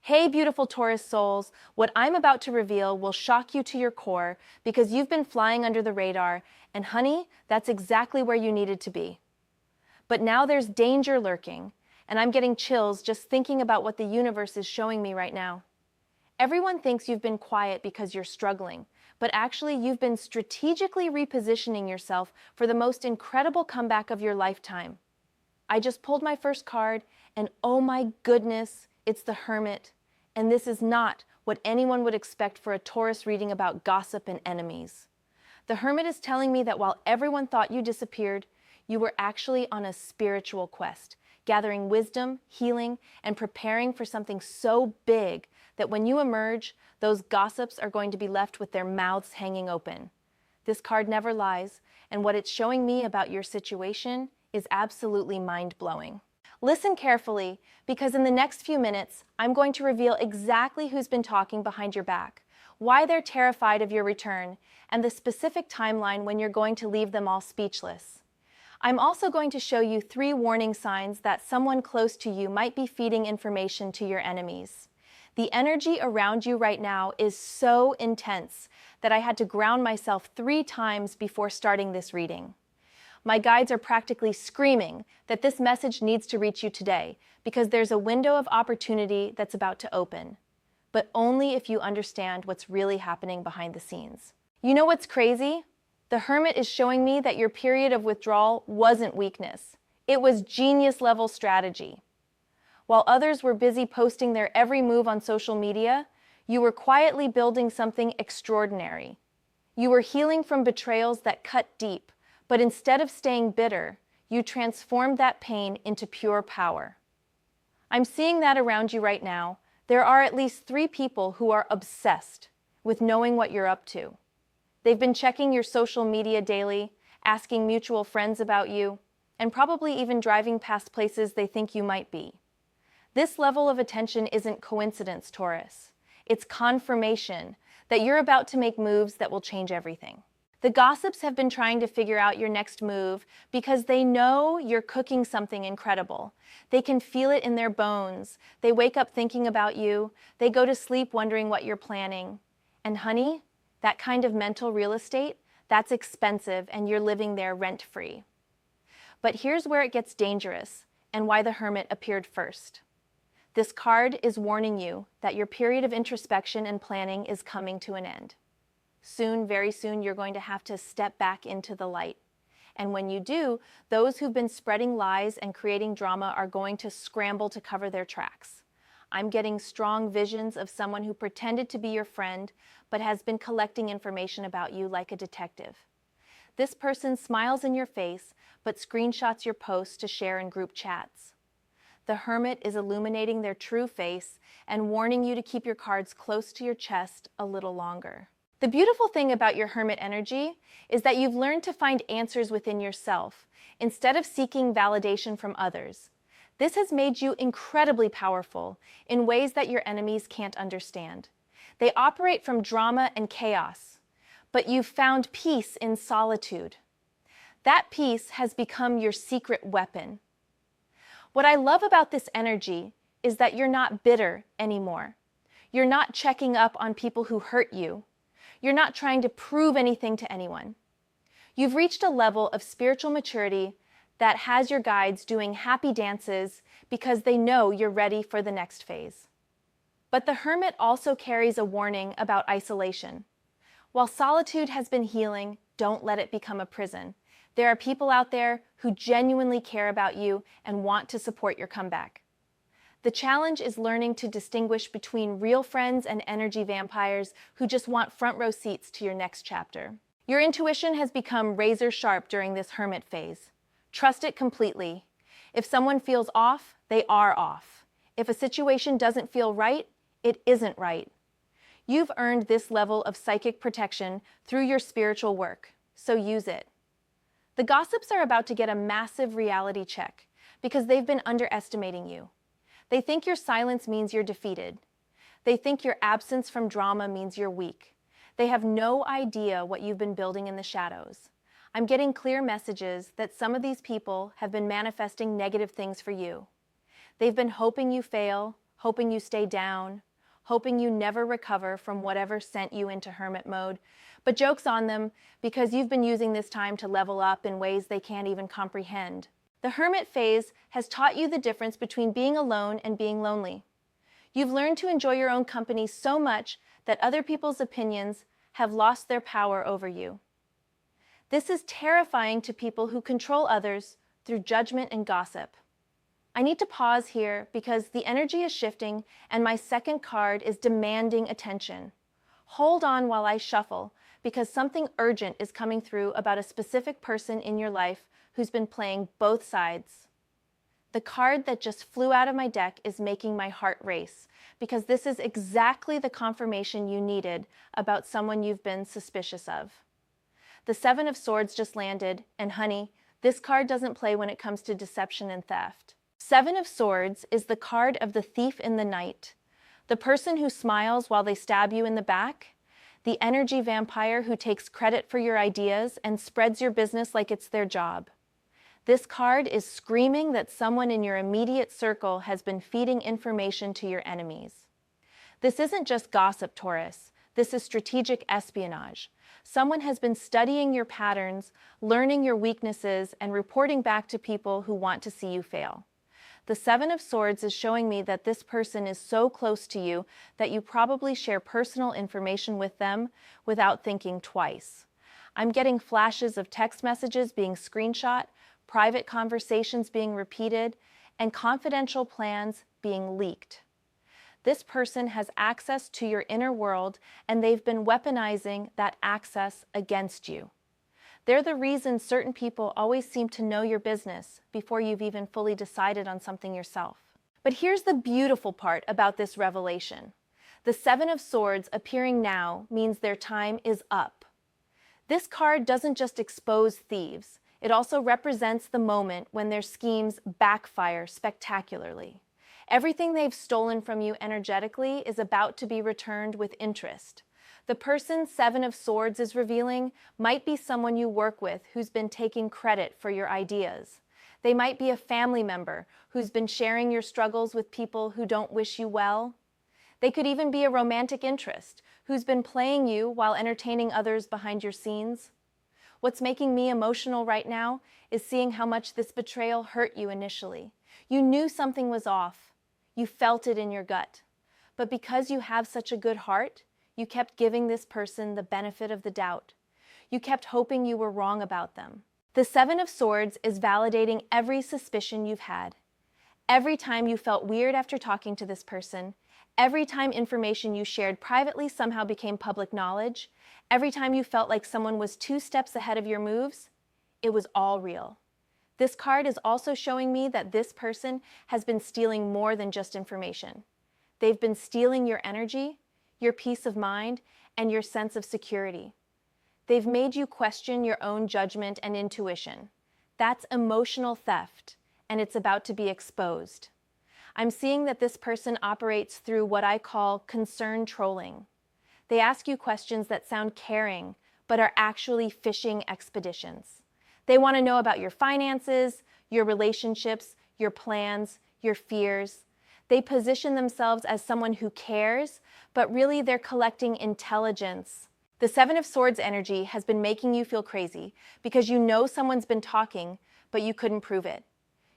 Hey, beautiful Taurus souls, what I'm about to reveal will shock you to your core because you've been flying under the radar, and honey, that's exactly where you needed to be. But now there's danger lurking, and I'm getting chills just thinking about what the universe is showing me right now. Everyone thinks you've been quiet because you're struggling, but actually you've been strategically repositioning yourself for the most incredible comeback of your lifetime. I just pulled my first card, and oh my goodness, it's the Hermit. And this is not what anyone would expect for a Taurus reading about gossip and enemies. The Hermit is telling me that while everyone thought you disappeared, you were actually on a spiritual quest, gathering wisdom, healing, and preparing for something so big that when you emerge, those gossips are going to be left with their mouths hanging open. This card never lies, and what it's showing me about your situation is absolutely mind-blowing. Listen carefully, because in the next few minutes, I'm going to reveal exactly who's been talking behind your back, why they're terrified of your return, and the specific timeline when you're going to leave them all speechless. I'm also going to show you 3 warning signs that someone close to you might be feeding information to your enemies. The energy around you right now is so intense that I had to ground myself 3 times before starting this reading. My guides are practically screaming that this message needs to reach you today because there's a window of opportunity that's about to open, but only if you understand what's really happening behind the scenes. You know what's crazy? The Hermit is showing me that your period of withdrawal wasn't weakness. It was genius-level strategy. While others were busy posting their every move on social media, you were quietly building something extraordinary. You were healing from betrayals that cut deep, but instead of staying bitter, you transformed that pain into pure power. I'm seeing that around you right now. There are at least 3 people who are obsessed with knowing what you're up to. They've been checking your social media daily, asking mutual friends about you, and probably even driving past places they think you might be. This level of attention isn't coincidence, Taurus. It's confirmation that you're about to make moves that will change everything. The gossips have been trying to figure out your next move because they know you're cooking something incredible. They can feel it in their bones. They wake up thinking about you. They go to sleep wondering what you're planning. And honey, that kind of mental real estate, that's expensive and you're living there rent-free. But here's where it gets dangerous and why the Hermit appeared first. This card is warning you that your period of introspection and planning is coming to an end. Soon, very soon, you're going to have to step back into the light. And when you do, those who've been spreading lies and creating drama are going to scramble to cover their tracks. I'm getting strong visions of someone who pretended to be your friend, but has been collecting information about you like a detective. This person smiles in your face, but screenshots your posts to share in group chats. The Hermit is illuminating their true face and warning you to keep your cards close to your chest a little longer. The beautiful thing about your Hermit energy is that you've learned to find answers within yourself instead of seeking validation from others. This has made you incredibly powerful in ways that your enemies can't understand. They operate from drama and chaos, but you've found peace in solitude. That peace has become your secret weapon. What I love about this energy is that you're not bitter anymore. You're not checking up on people who hurt you. You're not trying to prove anything to anyone. You've reached a level of spiritual maturity that has your guides doing happy dances because they know you're ready for the next phase. But the Hermit also carries a warning about isolation. While solitude has been healing, don't let it become a prison. There are people out there who genuinely care about you and want to support your comeback. The challenge is learning to distinguish between real friends and energy vampires who just want front row seats to your next chapter. Your intuition has become razor sharp during this Hermit phase. Trust it completely. If someone feels off, they are off. If a situation doesn't feel right, it isn't right. You've earned this level of psychic protection through your spiritual work, so use it. The gossips are about to get a massive reality check because they've been underestimating you. They think your silence means you're defeated. They think your absence from drama means you're weak. They have no idea what you've been building in the shadows. I'm getting clear messages that some of these people have been manifesting negative things for you. They've been hoping you fail, hoping you stay down, hoping you never recover from whatever sent you into hermit mode. But joke's on them, because you've been using this time to level up in ways they can't even comprehend. The hermit phase has taught you the difference between being alone and being lonely. You've learned to enjoy your own company so much that other people's opinions have lost their power over you. This is terrifying to people who control others through judgment and gossip. I need to pause here because the energy is shifting and my second card is demanding attention. Hold on while I shuffle, because something urgent is coming through about a specific person in your life who's been playing both sides. The card that just flew out of my deck is making my heart race, because this is exactly the confirmation you needed about someone you've been suspicious of. The Seven of Swords just landed, and honey, this card doesn't play when it comes to deception and theft. Seven of Swords is the card of the thief in the night, the person who smiles while they stab you in the back, the energy vampire who takes credit for your ideas and spreads your business like it's their job. This card is screaming that someone in your immediate circle has been feeding information to your enemies. This isn't just gossip, Taurus. This is strategic espionage. Someone has been studying your patterns, learning your weaknesses, and reporting back to people who want to see you fail. The Seven of Swords is showing me that this person is so close to you that you probably share personal information with them without thinking twice. I'm getting flashes of text messages being screenshot, private conversations being repeated, and confidential plans being leaked. This person has access to your inner world, and they've been weaponizing that access against you. They're the reason certain people always seem to know your business before you've even fully decided on something yourself. But here's the beautiful part about this revelation. The Seven of Swords appearing now means their time is up. This card doesn't just expose thieves. It also represents the moment when their schemes backfire spectacularly. Everything they've stolen from you energetically is about to be returned with interest. The person Seven of Swords is revealing might be someone you work with who's been taking credit for your ideas. They might be a family member who's been sharing your struggles with people who don't wish you well. They could even be a romantic interest who's been playing you while entertaining others behind your scenes. What's making me emotional right now is seeing how much this betrayal hurt you initially. You knew something was off. You felt it in your gut. But because you have such a good heart, you kept giving this person the benefit of the doubt. You kept hoping you were wrong about them. The Seven of Swords is validating every suspicion you've had. Every time you felt weird after talking to this person, every time information you shared privately somehow became public knowledge, every time you felt like someone was 2 steps ahead of your moves, it was all real. This card is also showing me that this person has been stealing more than just information. They've been stealing your energy, your peace of mind, and your sense of security. They've made you question your own judgment and intuition. That's emotional theft, and it's about to be exposed. I'm seeing that this person operates through what I call concern trolling. They ask you questions that sound caring, but are actually fishing expeditions. They want to know about your finances, your relationships, your plans, your fears. They position themselves as someone who cares, but really they're collecting intelligence. The Seven of Swords energy has been making you feel crazy because you know someone's been talking, but you couldn't prove it.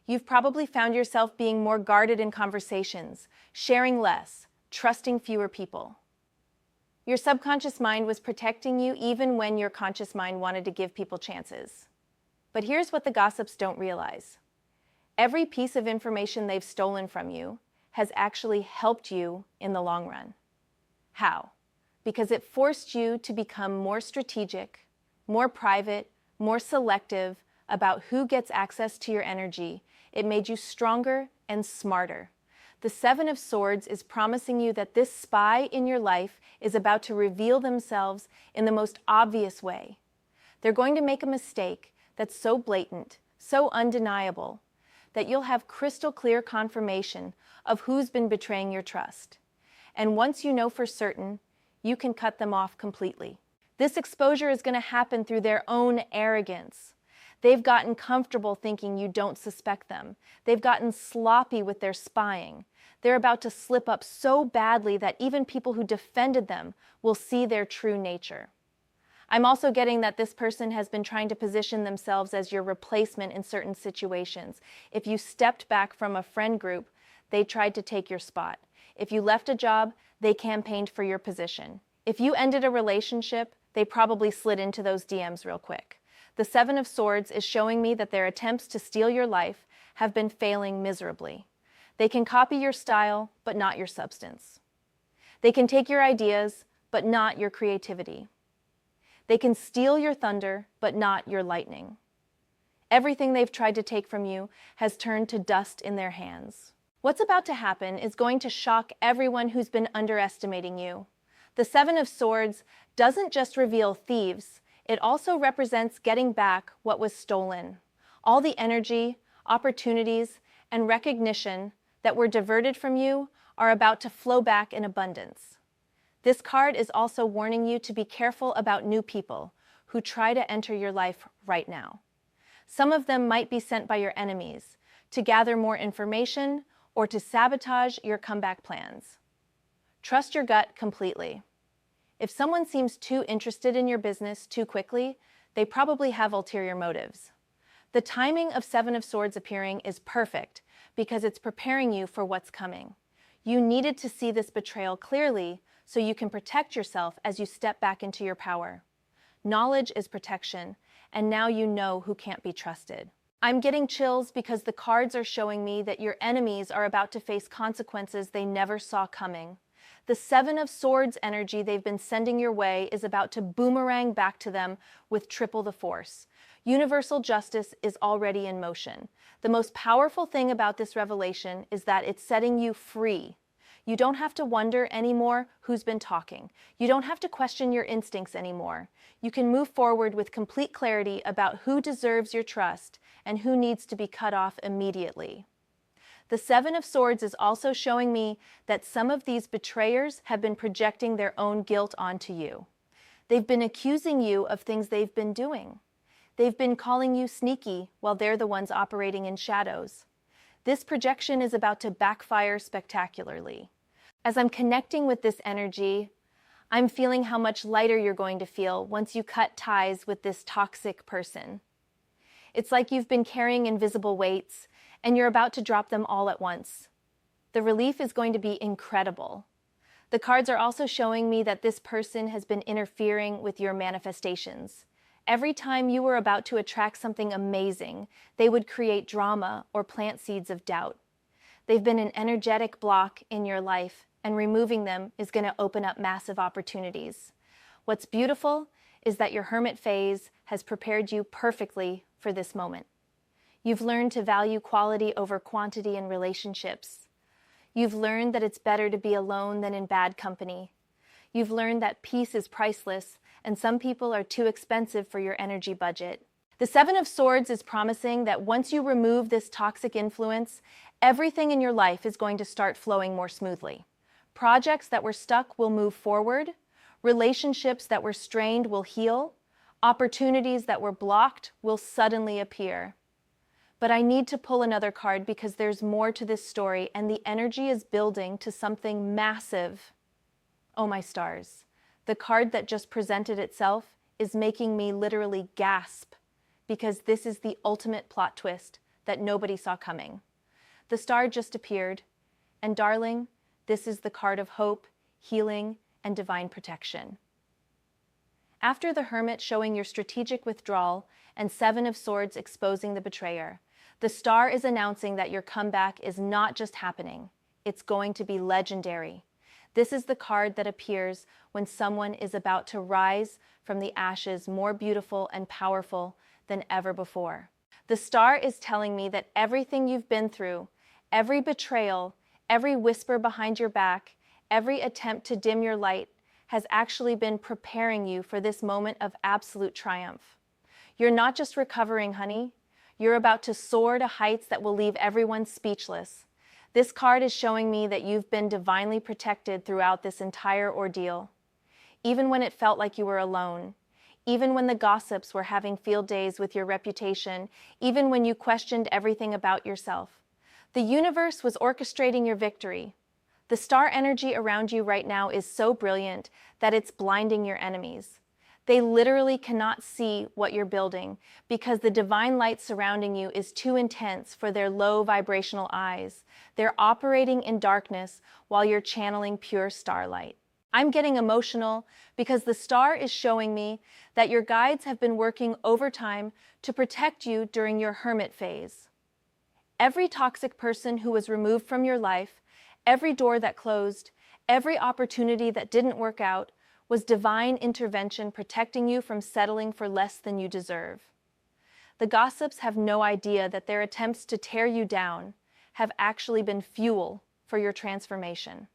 You've probably found yourself being more guarded in conversations, sharing less, trusting fewer people. Your subconscious mind was protecting you even when your conscious mind wanted to give people chances. But here's what the gossips don't realize. Every piece of information they've stolen from you has actually helped you in the long run. How? Because it forced you to become more strategic, more private, more selective about who gets access to your energy. It made you stronger and smarter. The Seven of Swords is promising you that this spy in your life is about to reveal themselves in the most obvious way. They're going to make a mistake that's so blatant, so undeniable, that you'll have crystal clear confirmation of who's been betraying your trust. And once you know for certain, you can cut them off completely. This exposure is going to happen through their own arrogance. They've gotten comfortable thinking you don't suspect them. They've gotten sloppy with their spying. They're about to slip up so badly that even people who defended them will see their true nature. I'm also getting that this person has been trying to position themselves as your replacement in certain situations. If you stepped back from a friend group, they tried to take your spot. If you left a job, they campaigned for your position. If you ended a relationship, they probably slid into those DMs real quick. The Seven of Swords is showing me that their attempts to steal your life have been failing miserably. They can copy your style, but not your substance. They can take your ideas, but not your creativity. They can steal your thunder, but not your lightning. Everything they've tried to take from you has turned to dust in their hands. What's about to happen is going to shock everyone who's been underestimating you. The Seven of Swords doesn't just reveal thieves, it also represents getting back what was stolen. All the energy, opportunities, and recognition that were diverted from you are about to flow back in abundance. This card is also warning you to be careful about new people who try to enter your life right now. Some of them might be sent by your enemies to gather more information or to sabotage your comeback plans. Trust your gut completely. If someone seems too interested in your business too quickly, they probably have ulterior motives. The timing of Seven of Swords appearing is perfect because it's preparing you for what's coming. You needed to see this betrayal clearly so you can protect yourself as you step back into your power. Knowledge is protection, and now you know who can't be trusted. I'm getting chills because the cards are showing me that your enemies are about to face consequences they never saw coming. The Seven of Swords energy they've been sending your way is about to boomerang back to them with triple the force. Universal justice is already in motion. The most powerful thing about this revelation is that it's setting you free. You don't have to wonder anymore who's been talking. You don't have to question your instincts anymore. You can move forward with complete clarity about who deserves your trust and who needs to be cut off immediately. The Seven of Swords is also showing me that some of these betrayers have been projecting their own guilt onto you. They've been accusing you of things they've been doing. They've been calling you sneaky while they're the ones operating in shadows. This projection is about to backfire spectacularly. As I'm connecting with this energy, I'm feeling how much lighter you're going to feel once you cut ties with this toxic person. It's like you've been carrying invisible weights and you're about to drop them all at once. The relief is going to be incredible. The cards are also showing me that this person has been interfering with your manifestations. Every time you were about to attract something amazing, they would create drama or plant seeds of doubt. They've been an energetic block in your life, and removing them is going to open up massive opportunities. What's beautiful is that your hermit phase has prepared you perfectly for this moment. You've learned to value quality over quantity in relationships. You've learned that it's better to be alone than in bad company. You've learned that peace is priceless, and some people are too expensive for your energy budget. The Seven of Swords is promising that once you remove this toxic influence, everything in your life is going to start flowing more smoothly. Projects that were stuck will move forward. Relationships that were strained will heal. Opportunities that were blocked will suddenly appear. But I need to pull another card because there's more to this story and the energy is building to something massive. Oh my stars. The card that just presented itself is making me literally gasp because this is the ultimate plot twist that nobody saw coming. The star just appeared, and darling, this is the card of hope, healing, and divine protection. After the Hermit showing your strategic withdrawal and Seven of Swords exposing the betrayer, the star is announcing that your comeback is not just happening, it's going to be legendary. This is the card that appears when someone is about to rise from the ashes more beautiful and powerful than ever before. The star is telling me that everything you've been through, every betrayal, every whisper behind your back, every attempt to dim your light has actually been preparing you for this moment of absolute triumph. You're not just recovering, honey. You're about to soar to heights that will leave everyone speechless. This card is showing me that you've been divinely protected throughout this entire ordeal. Even when it felt like you were alone, even when the gossips were having field days with your reputation, even when you questioned everything about yourself, The universe was orchestrating your victory. The star energy around you right now is so brilliant that it's blinding your enemies. They literally cannot see what you're building because the divine light surrounding you is too intense for their low vibrational eyes. They're operating in darkness while you're channeling pure starlight. I'm getting emotional because the star is showing me that your guides have been working overtime to protect you during your hermit phase. Every toxic person who was removed from your life, every door that closed, every opportunity that didn't work out, was divine intervention protecting you from settling for less than you deserve. The gossips have no idea that their attempts to tear you down have actually been fuel for your transformation.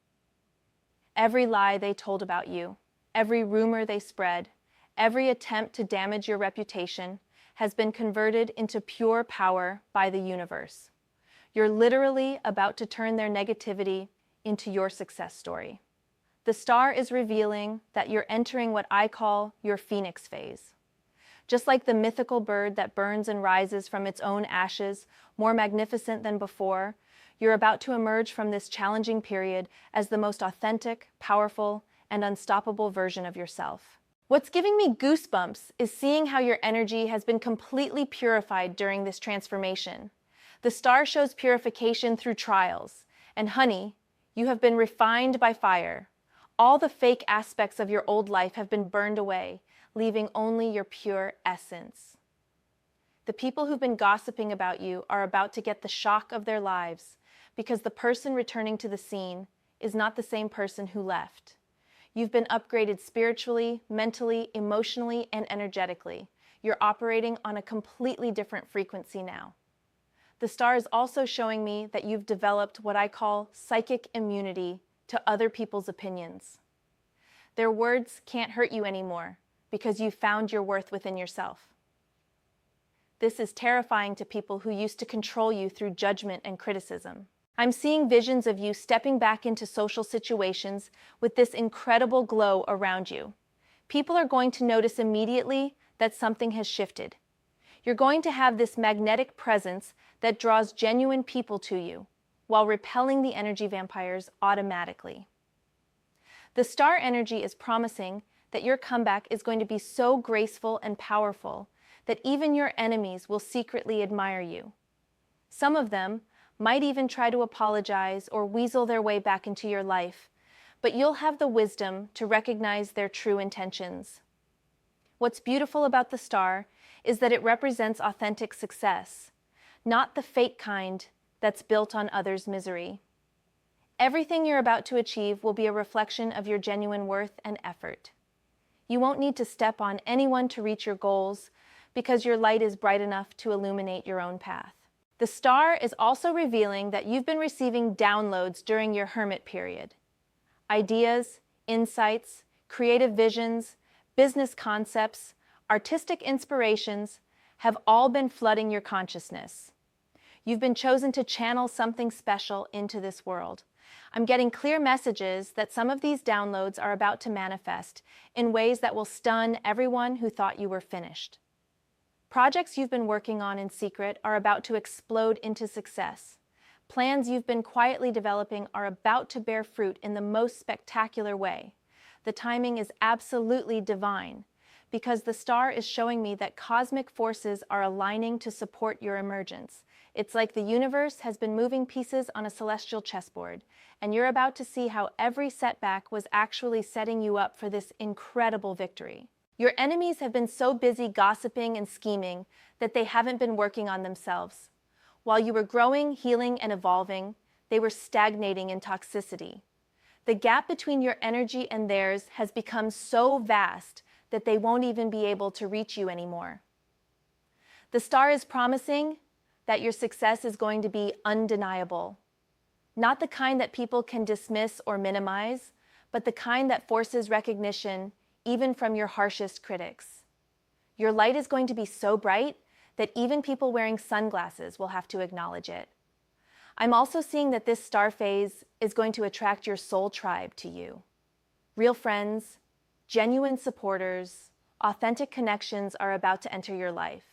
Every lie they told about you, every rumor they spread, every attempt to damage your reputation has been converted into pure power by the universe. You're literally about to turn their negativity into your success story. The star is revealing that you're entering what I call your phoenix phase. Just like the mythical bird that burns and rises from its own ashes, more magnificent than before, you're about to emerge from this challenging period as the most authentic, powerful, and unstoppable version of yourself. What's giving me goosebumps is seeing how your energy has been completely purified during this transformation. The star shows purification through trials, and honey, you have been refined by fire. All the fake aspects of your old life have been burned away, leaving only your pure essence. The people who've been gossiping about you are about to get the shock of their lives because the person returning to the scene is not the same person who left. You've been upgraded spiritually, mentally, emotionally, and energetically. You're operating on a completely different frequency now. The star is also showing me that you've developed what I call psychic immunity to other people's opinions. Their words can't hurt you anymore because you found your worth within yourself. This is terrifying to people who used to control you through judgment and criticism. I'm seeing visions of you stepping back into social situations with this incredible glow around you. People are going to notice immediately that something has shifted. You're going to have this magnetic presence that draws genuine people to you, while repelling the energy vampires automatically. The star energy is promising that your comeback is going to be so graceful and powerful that even your enemies will secretly admire you. Some of them might even try to apologize or weasel their way back into your life, but you'll have the wisdom to recognize their true intentions. What's beautiful about the star is that it represents authentic success, not the fake kind that's built on others' misery. Everything you're about to achieve will be a reflection of your genuine worth and effort. You won't need to step on anyone to reach your goals because your light is bright enough to illuminate your own path. The star is also revealing that you've been receiving downloads during your hermit period. Ideas, insights, creative visions, business concepts, artistic inspirations have all been flooding your consciousness. You've been chosen to channel something special into this world. I'm getting clear messages that some of these downloads are about to manifest in ways that will stun everyone who thought you were finished. Projects you've been working on in secret are about to explode into success. Plans you've been quietly developing are about to bear fruit in the most spectacular way. The timing is absolutely divine, because the star is showing me that cosmic forces are aligning to support your emergence. It's like the universe has been moving pieces on a celestial chessboard, and you're about to see how every setback was actually setting you up for this incredible victory. Your enemies have been so busy gossiping and scheming that they haven't been working on themselves. While you were growing, healing, and evolving, they were stagnating in toxicity. The gap between your energy and theirs has become so vast that they won't even be able to reach you anymore. The star is promising that your success is going to be undeniable. Not the kind that people can dismiss or minimize, but the kind that forces recognition even from your harshest critics. Your light is going to be so bright that even people wearing sunglasses will have to acknowledge it. I'm also seeing that this star phase is going to attract your soul tribe to you. Real friends, genuine supporters, authentic connections are about to enter your life.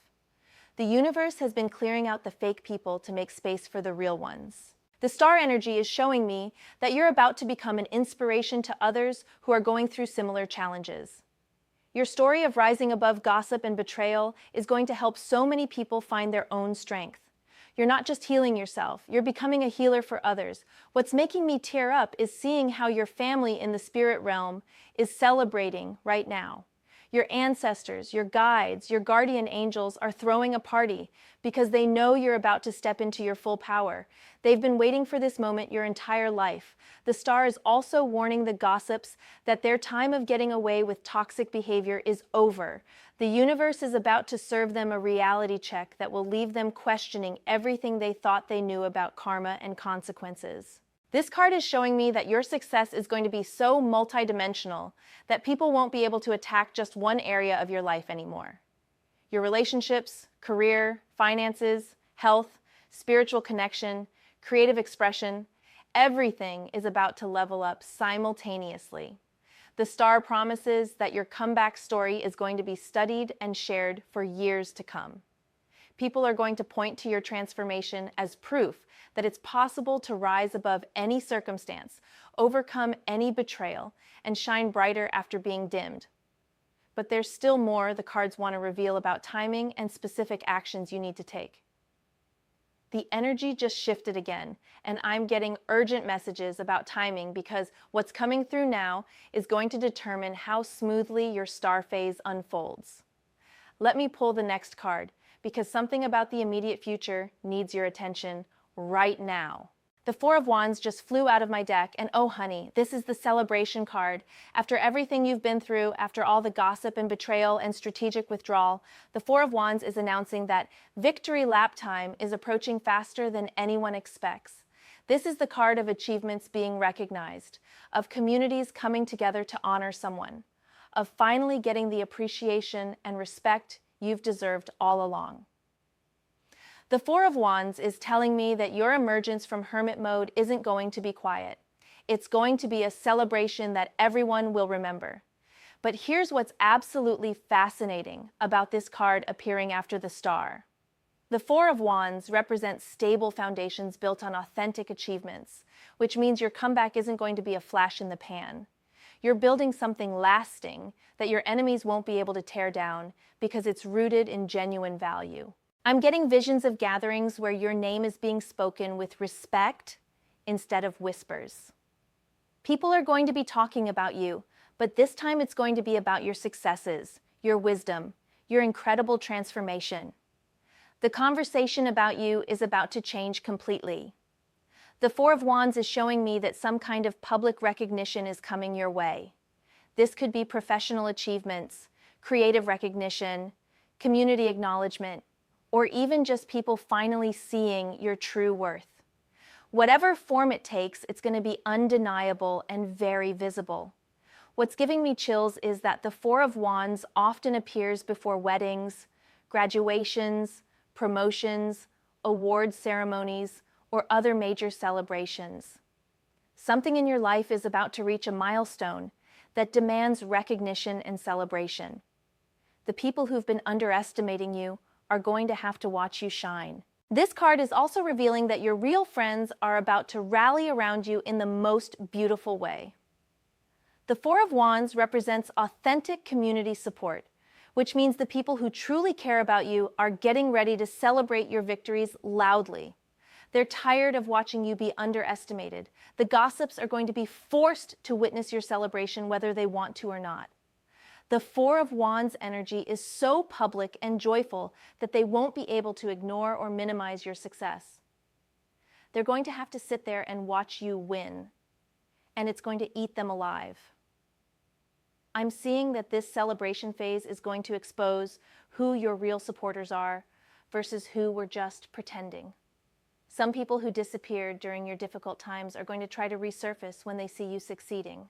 The universe has been clearing out the fake people to make space for the real ones. The star energy is showing me that you're about to become an inspiration to others who are going through similar challenges. Your story of rising above gossip and betrayal is going to help so many people find their own strength. You're not just healing yourself, you're becoming a healer for others. What's making me tear up is seeing how your family in the spirit realm is celebrating right now. Your ancestors, your guides, your guardian angels are throwing a party because they know you're about to step into your full power. They've been waiting for this moment your entire life. The star is also warning the gossips that their time of getting away with toxic behavior is over. The universe is about to serve them a reality check that will leave them questioning everything they thought they knew about karma and consequences. This card is showing me that your success is going to be so multidimensional that people won't be able to attack just one area of your life anymore. Your relationships, career, finances, health, spiritual connection, creative expression, everything is about to level up simultaneously. The star promises that your comeback story is going to be studied and shared for years to come. People are going to point to your transformation as proof that it's possible to rise above any circumstance, overcome any betrayal, and shine brighter after being dimmed. But there's still more the cards want to reveal about timing and specific actions you need to take. The energy just shifted again, and I'm getting urgent messages about timing because what's coming through now is going to determine how smoothly your star phase unfolds. Let me pull the next card, because something about the immediate future needs your attention right now. The Four of Wands just flew out of my deck, and oh honey, this is the celebration card. After everything you've been through, after all the gossip and betrayal and strategic withdrawal, the Four of Wands is announcing that victory lap time is approaching faster than anyone expects. This is the card of achievements being recognized, of communities coming together to honor someone, of finally getting the appreciation and respect you've deserved all along. The Four of Wands is telling me that your emergence from hermit mode isn't going to be quiet. It's going to be a celebration that everyone will remember. But here's what's absolutely fascinating about this card appearing after the star. The Four of Wands represents stable foundations built on authentic achievements, which means your comeback isn't going to be a flash in the pan. You're building something lasting that your enemies won't be able to tear down because it's rooted in genuine value. I'm getting visions of gatherings where your name is being spoken with respect instead of whispers. People are going to be talking about you, but this time it's going to be about your successes, your wisdom, your incredible transformation. The conversation about you is about to change completely. The Four of Wands is showing me that some kind of public recognition is coming your way. This could be professional achievements, creative recognition, community acknowledgement, or even just people finally seeing your true worth. Whatever form it takes, it's going to be undeniable and very visible. What's giving me chills is that the Four of Wands often appears before weddings, graduations, promotions, award ceremonies, or other major celebrations. Something in your life is about to reach a milestone that demands recognition and celebration. The people who've been underestimating you are going to have to watch you shine. This card is also revealing that your real friends are about to rally around you in the most beautiful way. The Four of Wands represents authentic community support, which means the people who truly care about you are getting ready to celebrate your victories loudly. They're tired of watching you be underestimated. The gossips are going to be forced to witness your celebration whether they want to or not. The Four of Wands energy is so public and joyful that they won't be able to ignore or minimize your success. They're going to have to sit there and watch you win, and it's going to eat them alive. I'm seeing that this celebration phase is going to expose who your real supporters are versus who were just pretending. Some people who disappeared during your difficult times are going to try to resurface when they see you succeeding.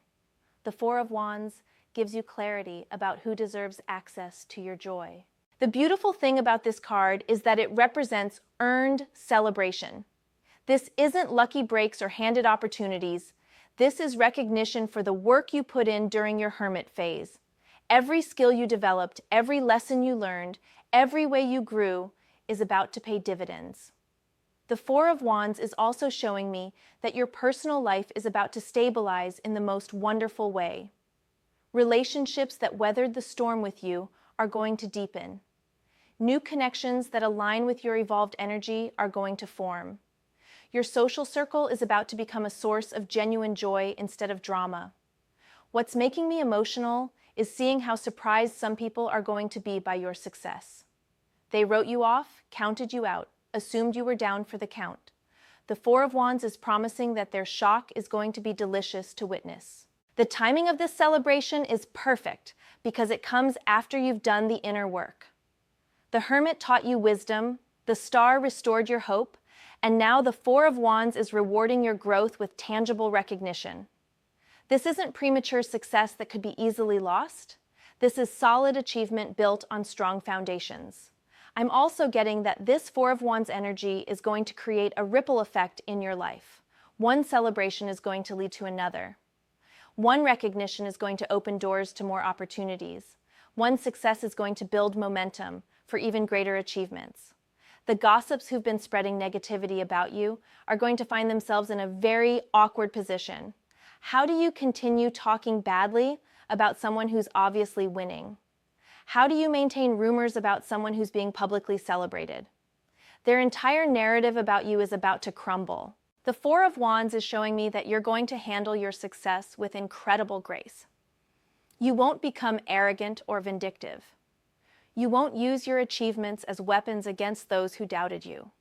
The Four of Wands gives you clarity about who deserves access to your joy. The beautiful thing about this card is that it represents earned celebration. This isn't lucky breaks or handed opportunities. This is recognition for the work you put in during your hermit phase. Every skill you developed, every lesson you learned, every way you grew is about to pay dividends. The Four of Wands is also showing me that your personal life is about to stabilize in the most wonderful way. Relationships that weathered the storm with you are going to deepen. New connections that align with your evolved energy are going to form. Your social circle is about to become a source of genuine joy instead of drama. What's making me emotional is seeing how surprised some people are going to be by your success. They wrote you off, counted you out, assumed you were down for the count. The Four of Wands is promising that their shock is going to be delicious to witness. The timing of this celebration is perfect because it comes after you've done the inner work. The Hermit taught you wisdom, the Star restored your hope, and now the Four of Wands is rewarding your growth with tangible recognition. This isn't premature success that could be easily lost. This is solid achievement built on strong foundations. I'm also getting that this Four of Wands energy is going to create a ripple effect in your life. One celebration is going to lead to another. One recognition is going to open doors to more opportunities. One success is going to build momentum for even greater achievements. The gossips who've been spreading negativity about you are going to find themselves in a very awkward position. How do you continue talking badly about someone who's obviously winning? How do you maintain rumors about someone who's being publicly celebrated? Their entire narrative about you is about to crumble. The Four of Wands is showing me that you're going to handle your success with incredible grace. You won't become arrogant or vindictive. You won't use your achievements as weapons against those who doubted you.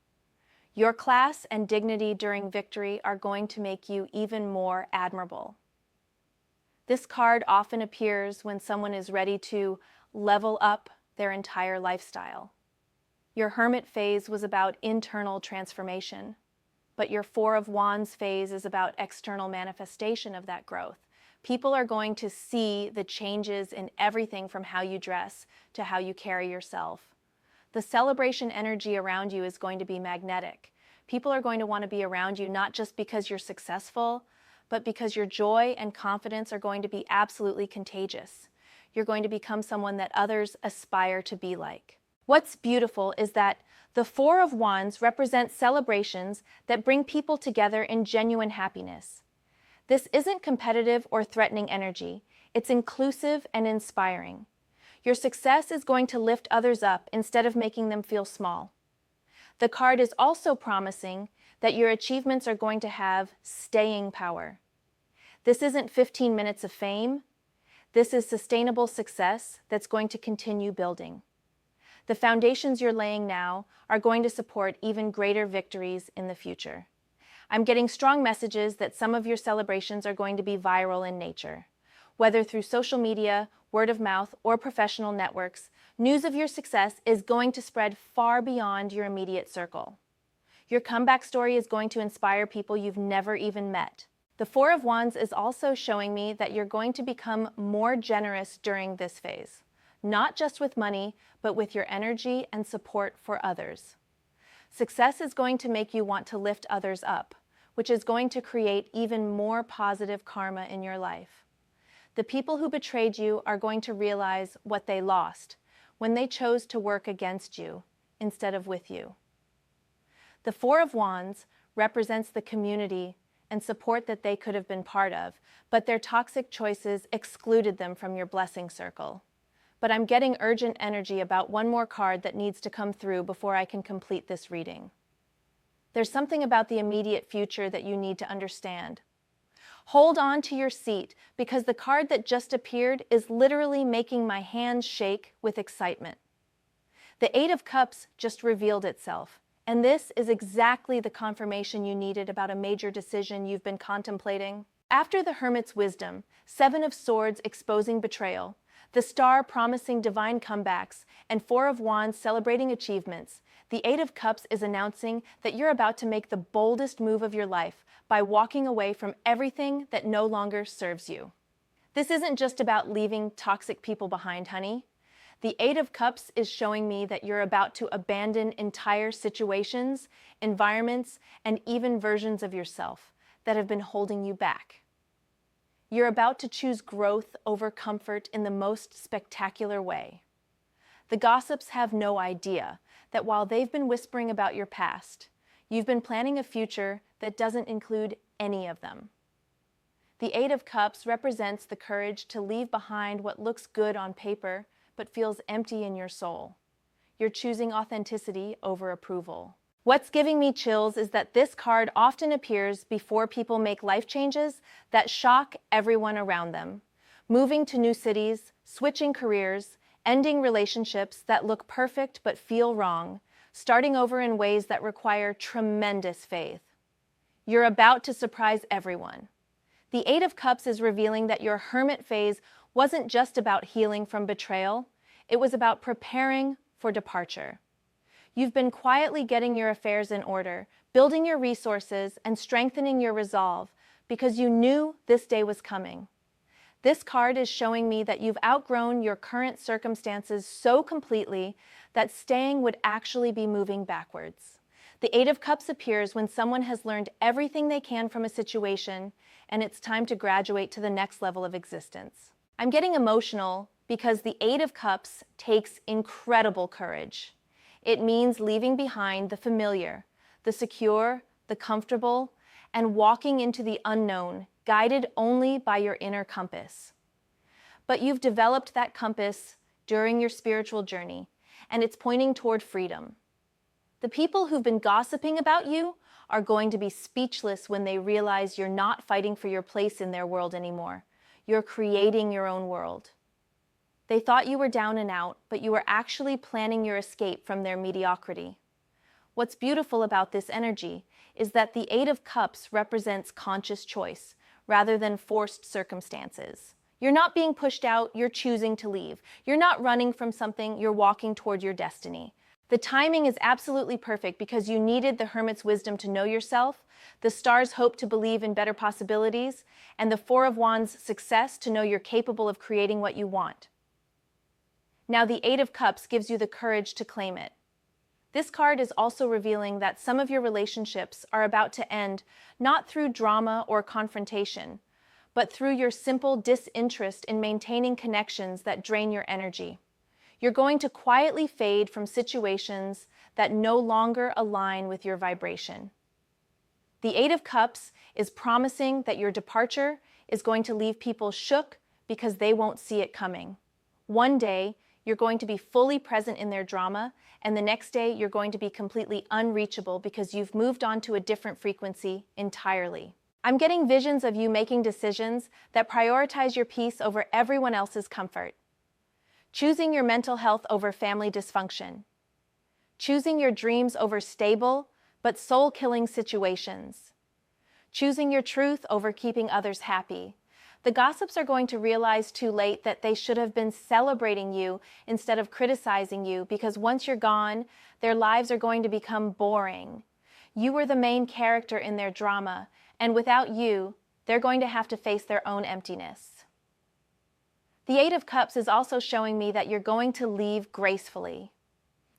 Your class and dignity during victory are going to make you even more admirable. This card often appears when someone is ready to level up their entire lifestyle. Your Hermit phase was about internal transformation, but your Four of Wands phase is about external manifestation of that growth. People are going to see the changes in everything from how you dress to how you carry yourself. The celebration energy around you is going to be magnetic. People are going to want to be around you not just because you're successful, but because your joy and confidence are going to be absolutely contagious. You're going to become someone that others aspire to be like. What's beautiful is that the Four of Wands represents celebrations that bring people together in genuine happiness. This isn't competitive or threatening energy. It's inclusive and inspiring. Your success is going to lift others up instead of making them feel small. The card is also promising that your achievements are going to have staying power. This isn't 15 minutes of fame. This is sustainable success that's going to continue building. The foundations you're laying now are going to support even greater victories in the future. I'm getting strong messages that some of your celebrations are going to be viral in nature. Whether through social media, word of mouth, or professional networks, news of your success is going to spread far beyond your immediate circle. Your comeback story is going to inspire people you've never even met. The Four of Wands is also showing me that you're going to become more generous during this phase. Not just with money, but with your energy and support for others. Success is going to make you want to lift others up, which is going to create even more positive karma in your life. The people who betrayed you are going to realize what they lost when they chose to work against you instead of with you. The Four of Wands represents the community and support that they could have been part of, but their toxic choices excluded them from your blessing circle. But I'm getting urgent energy about one more card that needs to come through before I can complete this reading. There's something about the immediate future that you need to understand. Hold on to your seat because the card that just appeared is literally making my hands shake with excitement. The Eight of Cups just revealed itself, and this is exactly the confirmation you needed about a major decision you've been contemplating. After the Hermit's wisdom, Seven of Swords exposing betrayal, the Star promising divine comebacks, and Four of Wands celebrating achievements, the Eight of Cups is announcing that you're about to make the boldest move of your life by walking away from everything that no longer serves you. This isn't just about leaving toxic people behind, honey. The Eight of Cups is showing me that you're about to abandon entire situations, environments, and even versions of yourself that have been holding you back. You're about to choose growth over comfort in the most spectacular way. The gossips have no idea that while they've been whispering about your past, you've been planning a future that doesn't include any of them. The Eight of Cups represents the courage to leave behind what looks good on paper but feels empty in your soul. You're choosing authenticity over approval. What's giving me chills is that this card often appears before people make life changes that shock everyone around them. Moving to new cities, switching careers, ending relationships that look perfect but feel wrong, starting over in ways that require tremendous faith. You're about to surprise everyone. The Eight of Cups is revealing that your hermit phase wasn't just about healing from betrayal, it was about preparing for departure. You've been quietly getting your affairs in order, building your resources, and strengthening your resolve because you knew this day was coming. This card is showing me that you've outgrown your current circumstances so completely that staying would actually be moving backwards. The Eight of Cups appears when someone has learned everything they can from a situation and it's time to graduate to the next level of existence. I'm getting emotional because the Eight of Cups takes incredible courage. It means leaving behind the familiar, the secure, the comfortable, and walking into the unknown, guided only by your inner compass. But you've developed that compass during your spiritual journey, and it's pointing toward freedom. The people who've been gossiping about you are going to be speechless when they realize you're not fighting for your place in their world anymore. You're creating your own world. They thought you were down and out, but you were actually planning your escape from their mediocrity. What's beautiful about this energy is that the Eight of Cups represents conscious choice rather than forced circumstances. You're not being pushed out, you're choosing to leave. You're not running from something, you're walking toward your destiny. The timing is absolutely perfect because you needed the Hermit's wisdom to know yourself, the Star's hope to believe in better possibilities, and the Four of Wands' success to know you're capable of creating what you want. Now the Eight of Cups gives you the courage to claim it. This card is also revealing that some of your relationships are about to end not through drama or confrontation, but through your simple disinterest in maintaining connections that drain your energy. You're going to quietly fade from situations that no longer align with your vibration. The Eight of Cups is promising that your departure is going to leave people shook because they won't see it coming. One day, you're going to be fully present in their drama, and the next day, you're going to be completely unreachable because you've moved on to a different frequency entirely. I'm getting visions of you making decisions that prioritize your peace over everyone else's comfort. Choosing your mental health over family dysfunction. Choosing your dreams over stable but soul-killing situations. Choosing your truth over keeping others happy. The gossips are going to realize too late that they should have been celebrating you instead of criticizing you because once you're gone, their lives are going to become boring. You were the main character in their drama, and without you, they're going to have to face their own emptiness. The Eight of Cups is also showing me that you're going to leave gracefully.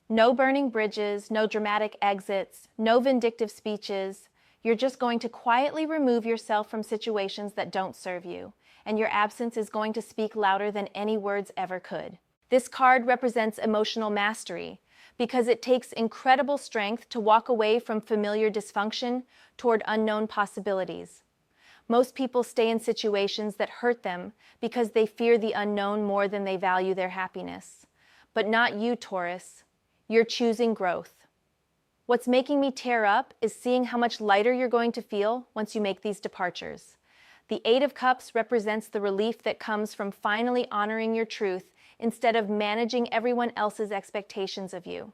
No burning bridges, no dramatic exits, no vindictive speeches. You're just going to quietly remove yourself from situations that don't serve you, and your absence is going to speak louder than any words ever could. This card represents emotional mastery because it takes incredible strength to walk away from familiar dysfunction toward unknown possibilities. Most people stay in situations that hurt them because they fear the unknown more than they value their happiness. But not you, Taurus. You're choosing growth. What's making me tear up is seeing how much lighter you're going to feel once you make these departures. The Eight of Cups represents the relief that comes from finally honoring your truth instead of managing everyone else's expectations of you.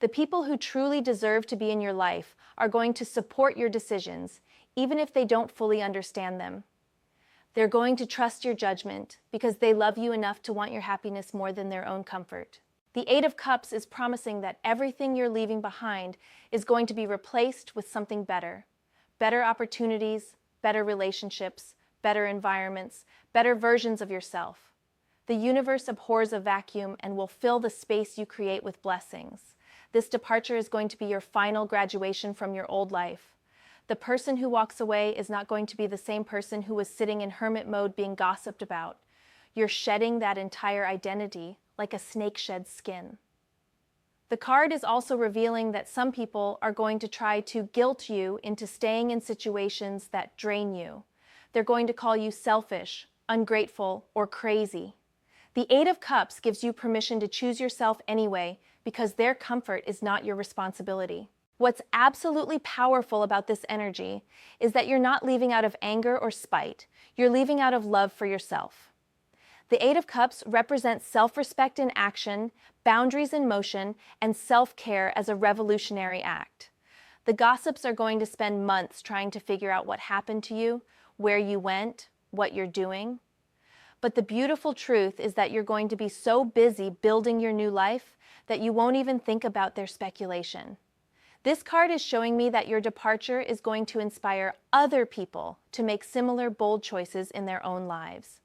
The people who truly deserve to be in your life are going to support your decisions, even if they don't fully understand them. They're going to trust your judgment because they love you enough to want your happiness more than their own comfort. The Eight of Cups is promising that everything you're leaving behind is going to be replaced with something better. Better opportunities, better relationships, better environments, better versions of yourself. The universe abhors a vacuum and will fill the space you create with blessings. This departure is going to be your final graduation from your old life. The person who walks away is not going to be the same person who was sitting in hermit mode being gossiped about. You're shedding that entire identity like a snake sheds skin. The card is also revealing that some people are going to try to guilt you into staying in situations that drain you. They're going to call you selfish, ungrateful, or crazy. The Eight of Cups gives you permission to choose yourself anyway because their comfort is not your responsibility. What's absolutely powerful about this energy is that you're not leaving out of anger or spite. You're leaving out of love for yourself. The Eight of Cups represents self-respect in action, boundaries in motion, and self-care as a revolutionary act. The gossips are going to spend months trying to figure out what happened to you, where you went, what you're doing. But the beautiful truth is that you're going to be so busy building your new life that you won't even think about their speculation. This card is showing me that your departure is going to inspire other people to make similar bold choices in their own lives.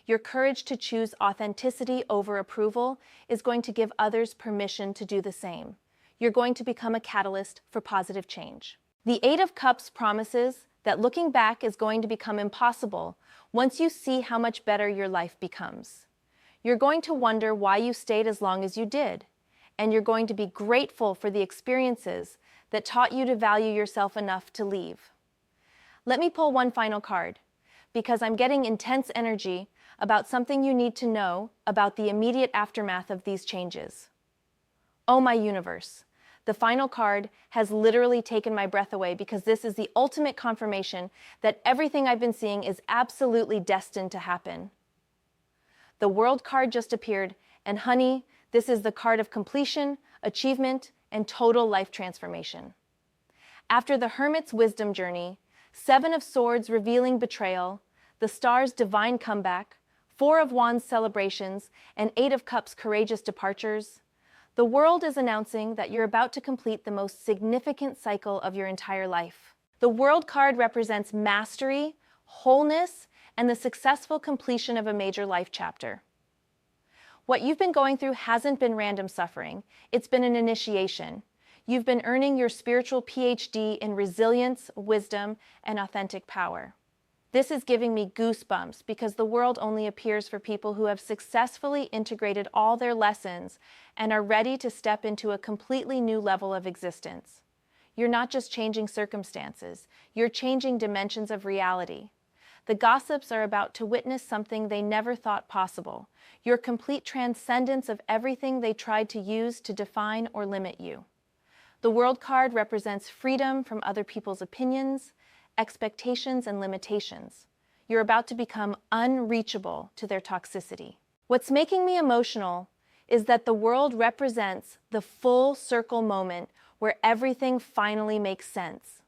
Your courage to choose authenticity over approval is going to give others permission to do the same. You're going to become a catalyst for positive change. The Eight of Cups promises that looking back is going to become impossible once you see how much better your life becomes. You're going to wonder why you stayed as long as you did, and you're going to be grateful for the experiences that taught you to value yourself enough to leave. Let me pull one final card, because I'm getting intense energy about something you need to know about the immediate aftermath of these changes. Oh my universe, the final card has literally taken my breath away because this is the ultimate confirmation that everything I've been seeing is absolutely destined to happen. The World card just appeared, and honey, this is the card of completion, achievement, and total life transformation. After the Hermit's wisdom journey, Seven of Swords revealing betrayal, the Star's divine comeback, Four of Wands celebrations, and Eight of Cups courageous departures, the world is announcing that you're about to complete the most significant cycle of your entire life. The World card represents mastery, wholeness, and the successful completion of a major life chapter. What you've been going through hasn't been random suffering, it's been an initiation. You've been earning your spiritual PhD in resilience, wisdom, and authentic power. This is giving me goosebumps because the world only appears for people who have successfully integrated all their lessons and are ready to step into a completely new level of existence. You're not just changing circumstances, you're changing dimensions of reality. The gossips are about to witness something they never thought possible, your complete transcendence of everything they tried to use to define or limit you. The World card represents freedom from other people's opinions, expectations, and limitations. You're about to become unreachable to their toxicity. What's making me emotional is that the world represents the full circle moment where everything finally makes sense.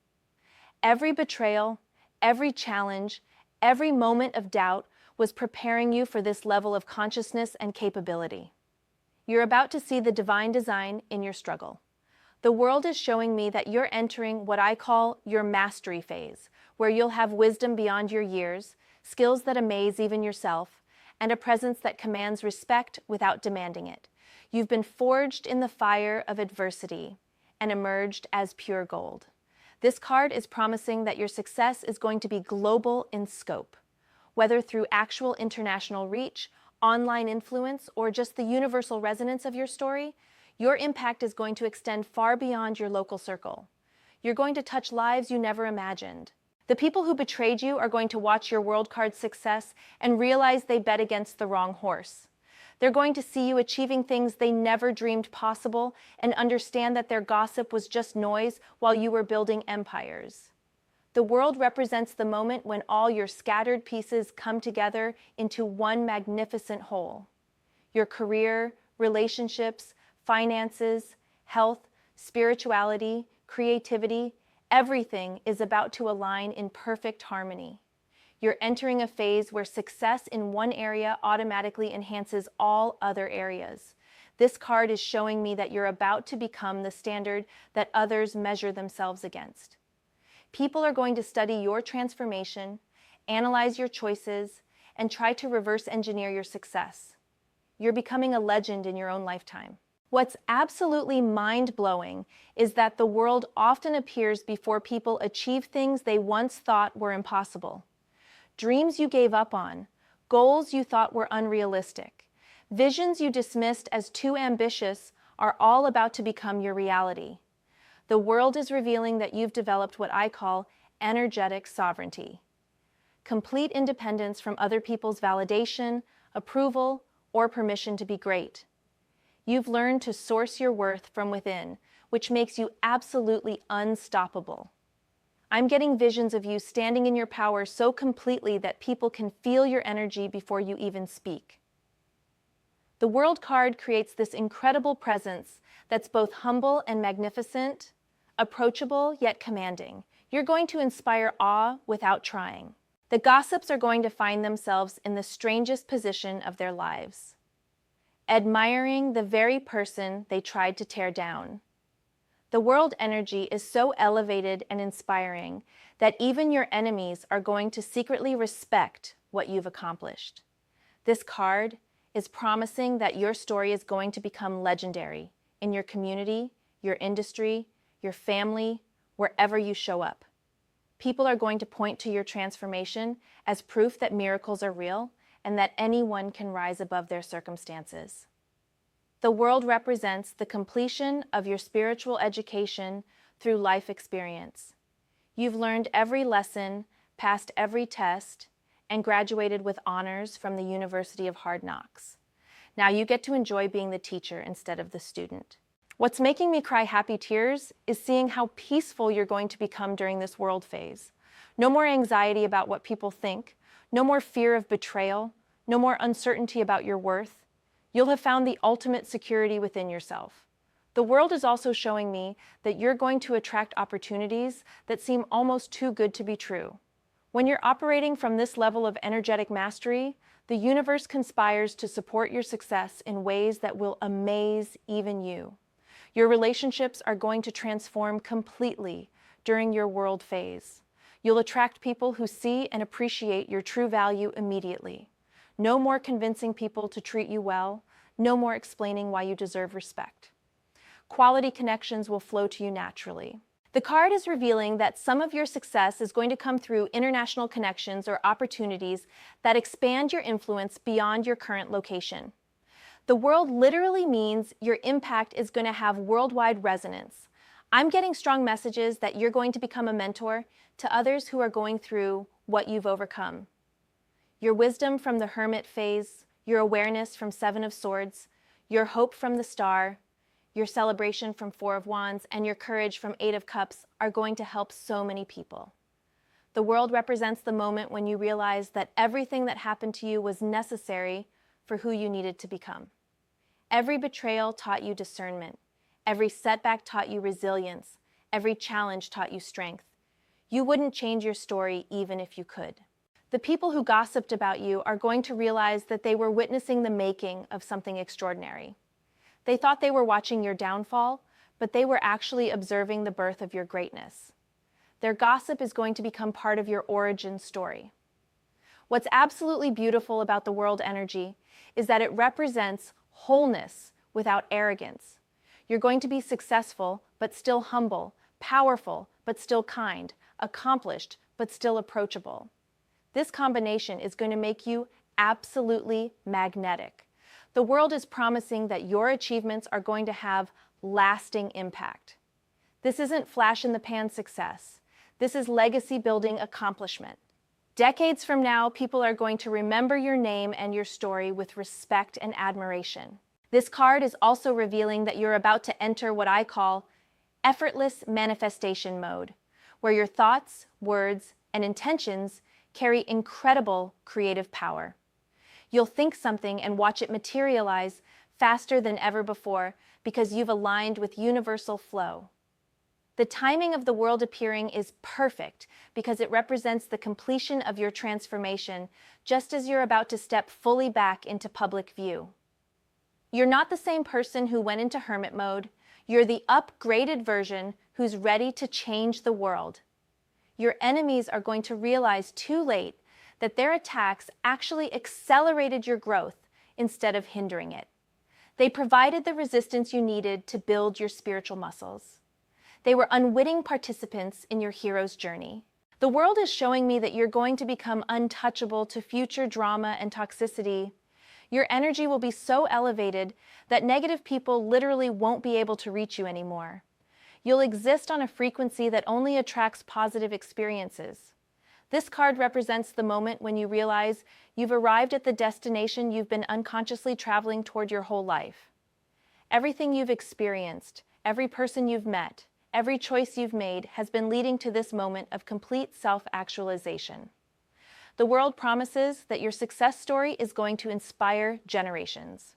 Every betrayal, every challenge, every moment of doubt was preparing you for this level of consciousness and capability. You're about to see the divine design in your struggle. The world is showing me that you're entering what I call your mastery phase, where you'll have wisdom beyond your years, skills that amaze even yourself, and a presence that commands respect without demanding it. You've been forged in the fire of adversity and emerged as pure gold. This card is promising that your success is going to be global in scope. Whether through actual international reach, online influence, or just the universal resonance of your story, your impact is going to extend far beyond your local circle. You're going to touch lives you never imagined. The people who betrayed you are going to watch your World card's success and realize they bet against the wrong horse. They're going to see you achieving things they never dreamed possible and understand that their gossip was just noise while you were building empires. The world represents the moment when all your scattered pieces come together into one magnificent whole. Your career, relationships, finances, health, spirituality, creativity, everything is about to align in perfect harmony. You're entering a phase where success in one area automatically enhances all other areas. This card is showing me that you're about to become the standard that others measure themselves against. People are going to study your transformation, analyze your choices, and try to reverse engineer your success. You're becoming a legend in your own lifetime. What's absolutely mind-blowing is that the world often appears before people achieve things they once thought were impossible. Dreams you gave up on, goals you thought were unrealistic, visions you dismissed as too ambitious are all about to become your reality. The world is revealing that you've developed what I call energetic sovereignty. Complete independence from other people's validation, approval, or permission to be great. You've learned to source your worth from within, which makes you absolutely unstoppable. I'm getting visions of you standing in your power so completely that people can feel your energy before you even speak. The World card creates this incredible presence that's both humble and magnificent, approachable yet commanding. You're going to inspire awe without trying. The gossips are going to find themselves in the strangest position of their lives, admiring the very person they tried to tear down. The world energy is so elevated and inspiring that even your enemies are going to secretly respect what you've accomplished. This card is promising that your story is going to become legendary in your community, your industry, your family, wherever you show up. People are going to point to your transformation as proof that miracles are real and that anyone can rise above their circumstances. The world represents the completion of your spiritual education through life experience. You've learned every lesson, passed every test, and graduated with honors from the University of Hard Knocks. Now you get to enjoy being the teacher instead of the student. What's making me cry happy tears is seeing how peaceful you're going to become during this world phase. No more anxiety about what people think, no more fear of betrayal, no more uncertainty about your worth. You'll have found the ultimate security within yourself. The world is also showing me that you're going to attract opportunities that seem almost too good to be true. When you're operating from this level of energetic mastery, the universe conspires to support your success in ways that will amaze even you. Your relationships are going to transform completely during your world phase. You'll attract people who see and appreciate your true value immediately. No more convincing people to treat you well, no more explaining why you deserve respect. Quality connections will flow to you naturally. The card is revealing that some of your success is going to come through international connections or opportunities that expand your influence beyond your current location. The world literally means your impact is going to have worldwide resonance. I'm getting strong messages that you're going to become a mentor to others who are going through what you've overcome. Your wisdom from the Hermit phase, your awareness from Seven of Swords, your hope from the Star, your celebration from Four of Wands, and your courage from Eight of Cups are going to help so many people. The world represents the moment when you realize that everything that happened to you was necessary for who you needed to become. Every betrayal taught you discernment. Every setback taught you resilience. Every challenge taught you strength. You wouldn't change your story even if you could. The people who gossiped about you are going to realize that they were witnessing the making of something extraordinary. They thought they were watching your downfall, but they were actually observing the birth of your greatness. Their gossip is going to become part of your origin story. What's absolutely beautiful about the world energy is that it represents wholeness without arrogance. You're going to be successful, but still humble, powerful, but still kind, accomplished, but still approachable. This combination is going to make you absolutely magnetic. The world is promising that your achievements are going to have lasting impact. This isn't flash-in-the-pan success. This is legacy-building accomplishment. Decades from now, people are going to remember your name and your story with respect and admiration. This card is also revealing that you're about to enter what I call effortless manifestation mode, where your thoughts, words, and intentions carry incredible creative power. You'll think something and watch it materialize faster than ever before because you've aligned with universal flow. The timing of the world appearing is perfect because it represents the completion of your transformation just as you're about to step fully back into public view. You're not the same person who went into hermit mode. You're the upgraded version who's ready to change the world. Your enemies are going to realize too late that their attacks actually accelerated your growth instead of hindering it. They provided the resistance you needed to build your spiritual muscles. They were unwitting participants in your hero's journey. The world is showing me that you're going to become untouchable to future drama and toxicity. Your energy will be so elevated that negative people literally won't be able to reach you anymore. You'll exist on a frequency that only attracts positive experiences. This card represents the moment when you realize you've arrived at the destination you've been unconsciously traveling toward your whole life. Everything you've experienced, every person you've met, every choice you've made has been leading to this moment of complete self-actualization. The world promises that your success story is going to inspire generations.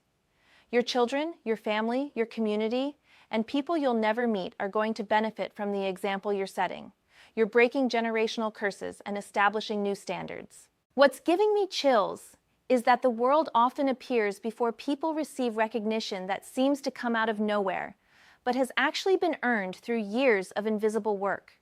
Your children, your family, your community, and people you'll never meet are going to benefit from the example you're setting. You're breaking generational curses and establishing new standards. What's giving me chills is that the world often appears before people receive recognition that seems to come out of nowhere, but has actually been earned through years of invisible work.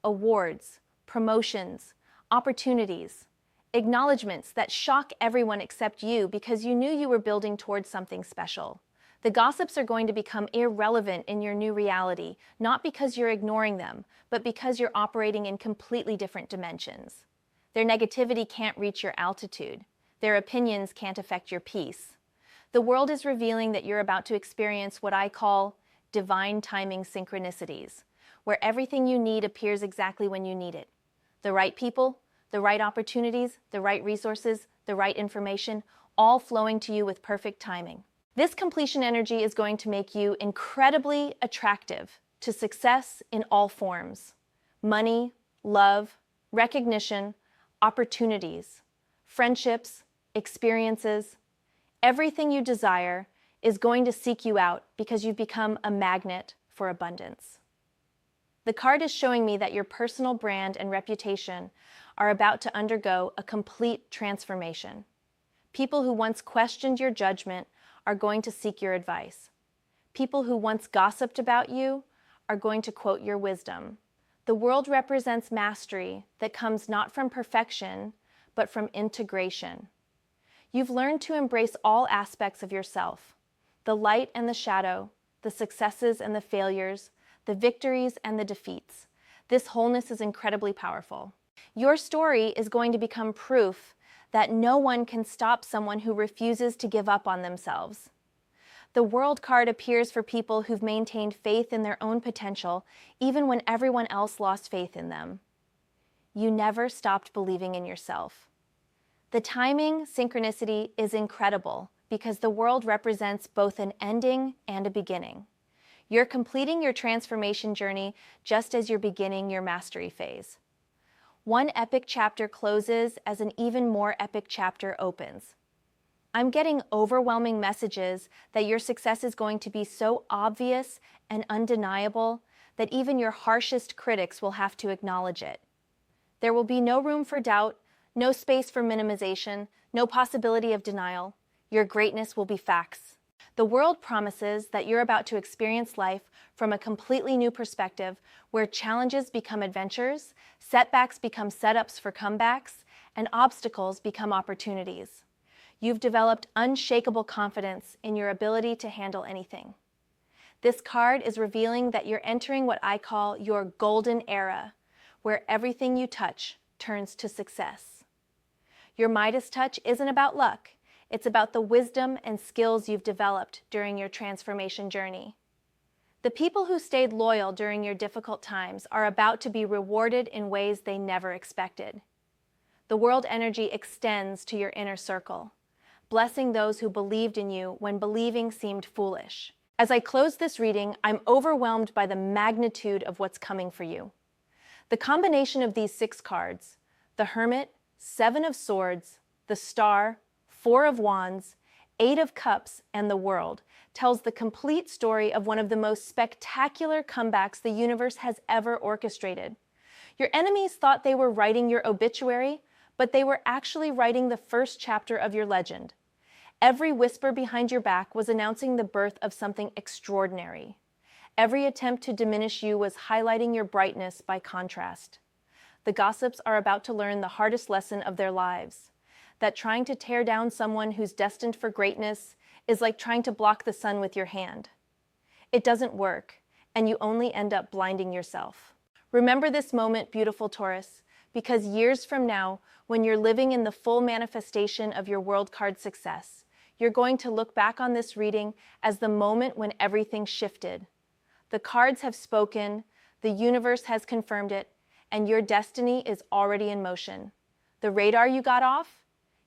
Awards, promotions, opportunities, acknowledgments that shock everyone except you because you knew you were building towards something special. The gossips are going to become irrelevant in your new reality, not because you're ignoring them, but because you're operating in completely different dimensions. Their negativity can't reach your altitude. Their opinions can't affect your peace. The world is revealing that you're about to experience what I call divine timing synchronicities, where everything you need appears exactly when you need it. The right people, the right opportunities, the right resources, the right information, all flowing to you with perfect timing. This completion energy is going to make you incredibly attractive to success in all forms. Money, love, recognition, opportunities, friendships, experiences. Everything you desire is going to seek you out because you've become a magnet for abundance. The card is showing me that your personal brand and reputation are about to undergo a complete transformation. People who once questioned your judgment are going to seek your advice. People who once gossiped about you are going to quote your wisdom. The world represents mastery that comes not from perfection, but from integration. You've learned to embrace all aspects of yourself, the light and the shadow, the successes and the failures, the victories and the defeats. This wholeness is incredibly powerful. Your story is going to become proof that no one can stop someone who refuses to give up on themselves. The World card appears for people who've maintained faith in their own potential, even when everyone else lost faith in them. You never stopped believing in yourself. The timing synchronicity is incredible because the world represents both an ending and a beginning. You're completing your transformation journey just as you're beginning your mastery phase. One epic chapter closes as an even more epic chapter opens. I'm getting overwhelming messages that your success is going to be so obvious and undeniable that even your harshest critics will have to acknowledge it. There will be no room for doubt, no space for minimization, no possibility of denial. Your greatness will be facts. The world promises that you're about to experience life from a completely new perspective where challenges become adventures, setbacks become setups for comebacks, and obstacles become opportunities. You've developed unshakable confidence in your ability to handle anything. This card is revealing that you're entering what I call your golden era, where everything you touch turns to success. Your Midas touch isn't about luck. It's about the wisdom and skills you've developed during your transformation journey. The people who stayed loyal during your difficult times are about to be rewarded in ways they never expected. The world energy extends to your inner circle, blessing those who believed in you when believing seemed foolish. As I close this reading, I'm overwhelmed by the magnitude of what's coming for you. The combination of these 6 cards, the Hermit, 7 of Swords, the Star, 4 of Wands, 8 of Cups, and the World, tells the complete story of one of the most spectacular comebacks the universe has ever orchestrated. Your enemies thought they were writing your obituary, but they were actually writing the first chapter of your legend. Every whisper behind your back was announcing the birth of something extraordinary. Every attempt to diminish you was highlighting your brightness by contrast. The gossips are about to learn the hardest lesson of their lives, that trying to tear down someone who's destined for greatness is like trying to block the sun with your hand. It doesn't work, and you only end up blinding yourself. Remember this moment, beautiful Taurus, because years from now, when you're living in the full manifestation of your world card success, You're going to look back on this reading as the moment when everything shifted. The cards have spoken, the universe has confirmed it, and your destiny is already in motion. The radar you got off?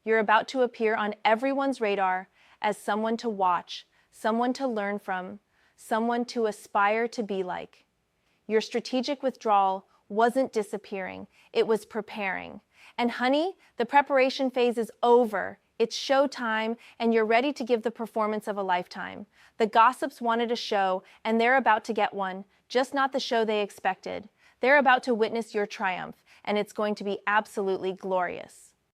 You're about to appear on everyone's radar as someone to watch, someone to learn from, someone to aspire to be like. Your strategic withdrawal wasn't disappearing, it was preparing. And honey, the preparation phase is over. It's showtime, and you're ready to give the performance of a lifetime. The gossips wanted a show, and they're about to get one, just not the show they expected. They're about to witness your triumph, and it's going to be absolutely glorious.